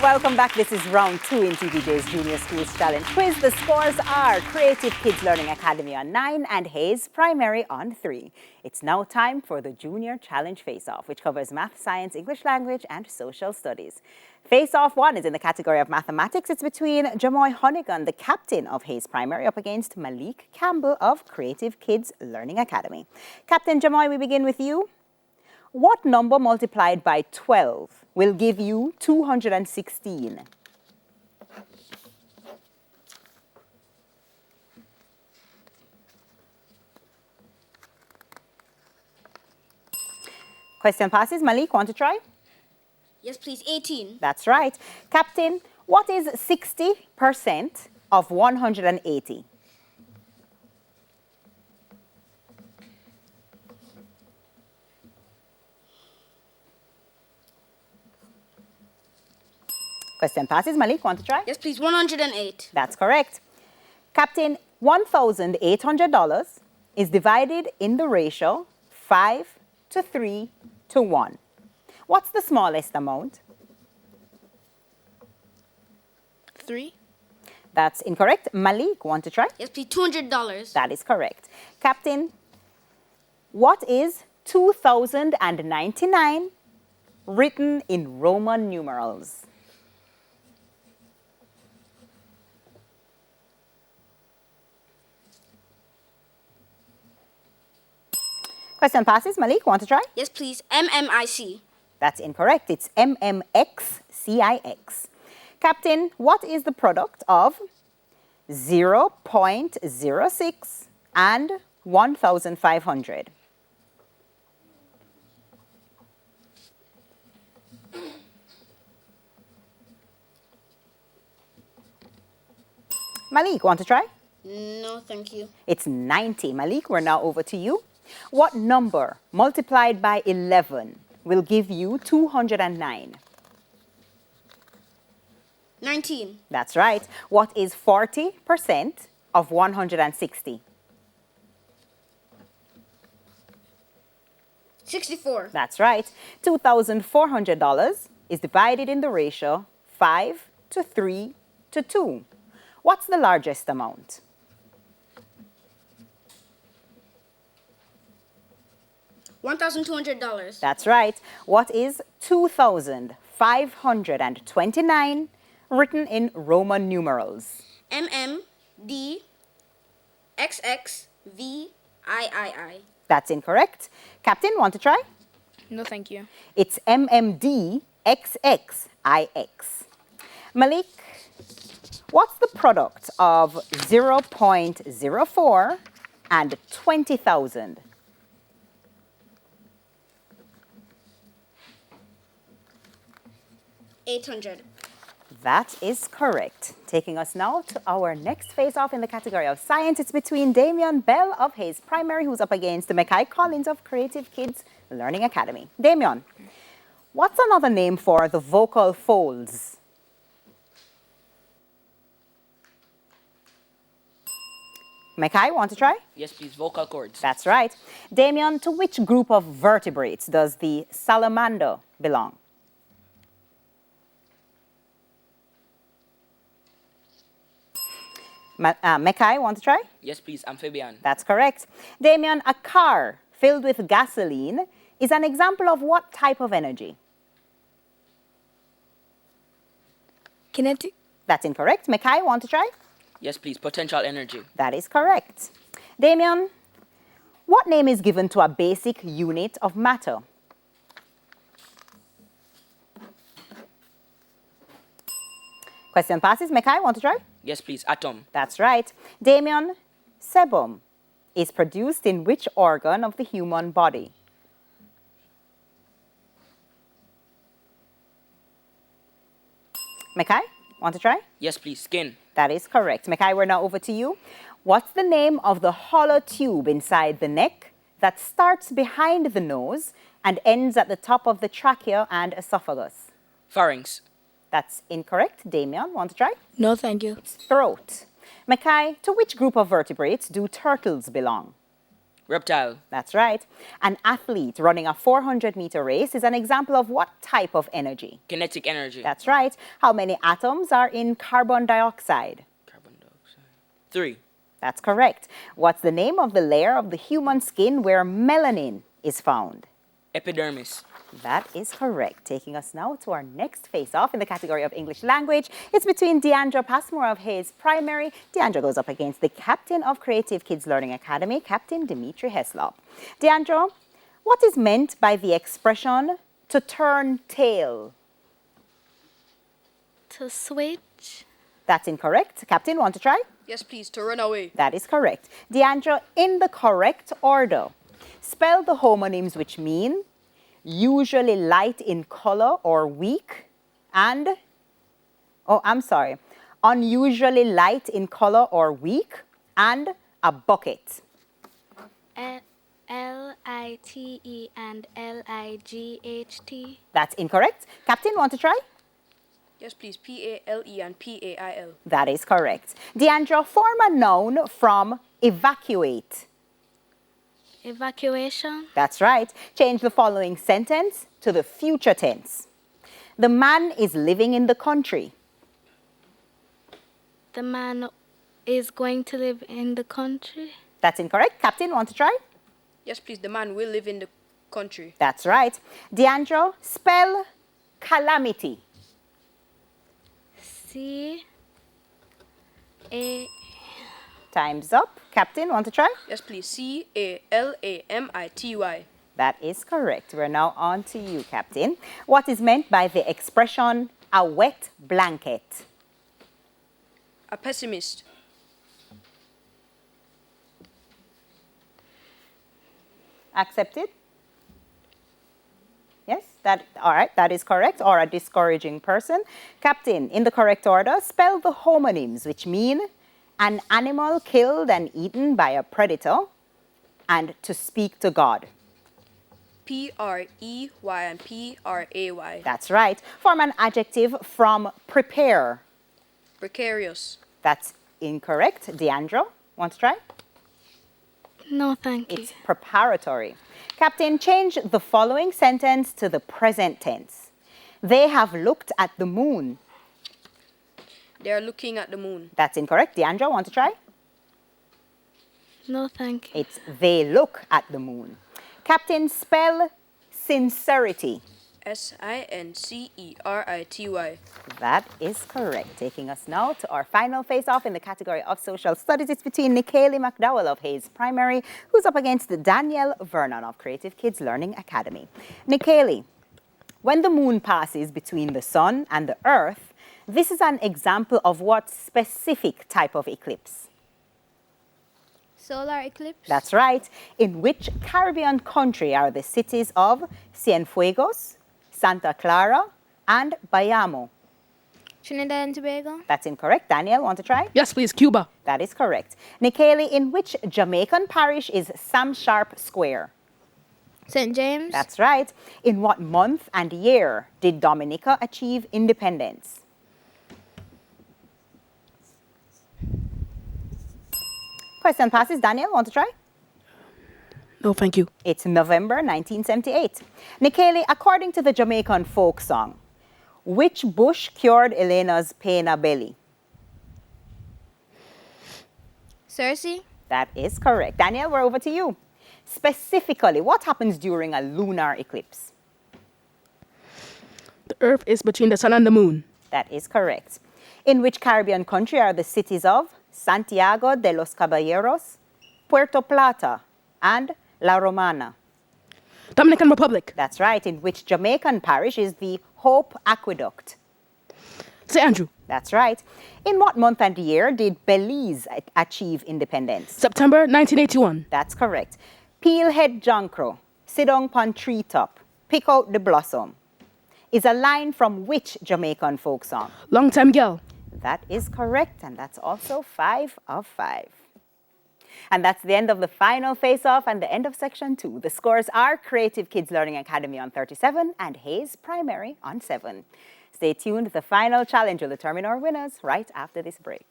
Welcome back. This is round 2 in TVJ's Junior Schools Challenge Quiz. The scores are Creative Kids Learning Academy on 9 and Hayes Primary on 3. It's now time for the Junior Challenge Face-Off, which covers math, science, English language, and social studies. Face-Off 1 is in the category of mathematics. It's between Jamoy Honeygun, the captain of Hayes Primary, up against Malik Campbell of Creative Kids Learning Academy. Captain Jamoy, we begin with you. What number multiplied by 12 will give you 216? Question passes. Malik, want to try? Yes, please. 18. That's right. Captain, what is 60% of 180? Question passes. Malik, want to try? Yes, please. 108. That's correct. Captain, $1,800 is divided in the ratio 5 to 3 to 1. What's the smallest amount? 3. That's incorrect. Malik, want to try? Yes, please. $200. That is correct. Captain, what is 2,099 written in Roman numerals? Question passes. Malik, want to try? Yes, please. MMIC. That's incorrect. It's MMXCIX. Captain, what is the product of 0.06 and 1,500? Malik, want to try? No, thank you. It's 90. Malik, we're now over to you. What number multiplied by 11 will give you 209? 19. That's right. What is 40% of 160? 64. That's right. $2,400 is divided in the ratio 5 to 3 to 2. What's the largest amount? $1,200. That's right. What is 2,529 written in Roman numerals? MMDXXVIII. That's incorrect. Captain, want to try? No, thank you. It's MMDXXIX. Malik, what's the product of 0.04 and 20,000? $800. That is correct. Taking us now to our next face-off in the category of science. It's between Damian Bell of Hayes Primary, who's up against Mackay Collins of Creative Kids Learning Academy. Damian, what's another name for the vocal folds? Mackay, want to try? Yes, please. Vocal cords. That's right. Damian, to which group of vertebrates does the salamander belong? Mackay, want to try? Yes, please. Amphibian. That's correct. Damian, a car filled with gasoline is an example of what type of energy? Kinetic. That's incorrect. Mackay, want to try? Yes, please. Potential energy. That is correct. Damian, what name is given to a basic unit of matter? Question passes. Mackay, want to try? Yes, please. Atom. That's right. Damian, sebum is produced in which organ of the human body? Mackay, want to try? Yes, please. Skin. That is correct. Mackay, we're now over to you. What's the name of the hollow tube inside the neck that starts behind the nose and ends at the top of the trachea and esophagus? Pharynx. That's incorrect. Damian, want to try? No, thank you. Throat. Mackay, to which group of vertebrates do turtles belong? Reptile. That's right. An athlete running a 400-meter race is an example of what type of energy? Kinetic energy. That's right. How many atoms are in carbon dioxide? Carbon dioxide. 3. That's correct. What's the name of the layer of the human skin where melanin is found? Epidermis. That is correct. Taking us now to our next face-off in the category of English language. It's between Deandra Passmore of Hayes Primary. Deandra goes up against the captain of Creative Kids Learning Academy, Captain Dimitri Heslop. Deandra, what is meant by the expression to turn tail? To switch. That's incorrect. Captain, want to try? Yes, please. To run away. That is correct. Deandra, in the correct order, spell the homonyms which mean usually light in color or weak, and, unusually light in color or weak, and a bucket. L-I-T-E and L-I-G-H-T. That's incorrect. Captain, want to try? Yes, please. P-A-L-E and P-A-I-L. That is correct. Deandra, form a noun from evacuate. Evacuation. That's right. Change the following sentence to the future tense. The man is living in the country. The man is going to live in the country. That's incorrect. Captain, want to try? Yes, please. The man will live in the country. That's right. Deandra, spell calamity. C-A... Time's up. Captain, want to try? Yes, please. C-A-L-A-M-I-T-Y. That is correct. We're now on to you, Captain. What is meant by the expression a wet blanket? A pessimist. Accepted? Yes, all right, that is correct. Or a discouraging person. Captain, in the correct order, spell the homonyms, which mean an animal killed and eaten by a predator, and to speak to God. P-R-E-Y and P-R-A-Y. That's right. Form an adjective from prepare. Precarious. That's incorrect. Deandra, want to try? No, thank you. It's preparatory. Captain, change the following sentence to the present tense. They have looked at the moon. They are looking at the moon. That's incorrect. Deandra, want to try? No, thank you. It's they look at the moon. Captain, spell sincerity. S-I-N-C-E-R-I-T-Y. That is correct. Taking us now to our final face-off in the category of social studies. It's between Nikaylee McDowell of Hayes Primary, who's up against Danielle Vernon of Creative Kids Learning Academy. Nikaylee, when the moon passes between the sun and the earth, this is an example of what specific type of eclipse? Solar eclipse. That's right. In which Caribbean country are the cities of Cienfuegos, Santa Clara, and Bayamo? Trinidad and Tobago. That's incorrect. Daniel, want to try? Yes, please. Cuba. That is correct. Nikaylee, in which Jamaican parish is Sam Sharp Square? St. James. That's right. In what month and year did Dominica achieve independence? Question passes. Daniel, want to try? No, thank you. It's November 1978. Nikaylee, according to the Jamaican folk song, which bush cured Elena's pain a belly? Cersei. That is correct. Daniel, we're over to you. Specifically, what happens during a lunar eclipse? The earth is between the sun and the moon. That is correct. In which Caribbean country are the cities of Santiago de los Caballeros, Puerto Plata, and La Romana? Dominican Republic. That's right. In which Jamaican parish is the Hope Aqueduct? St. Andrew. That's right. In what month and year did Belize achieve independence? September 1981. That's correct. Peel head Jankro, sit down pon treetop, pick out the blossom, is a line from which Jamaican folk song? Long time girl. That is correct, and that's also 5 of 5. And that's the end of the final face-off and the end of section 2. The scores are Creative Kids Learning Academy on 37 and Hayes Primary on 7. Stay tuned. The final challenge will determine our winners right after this break.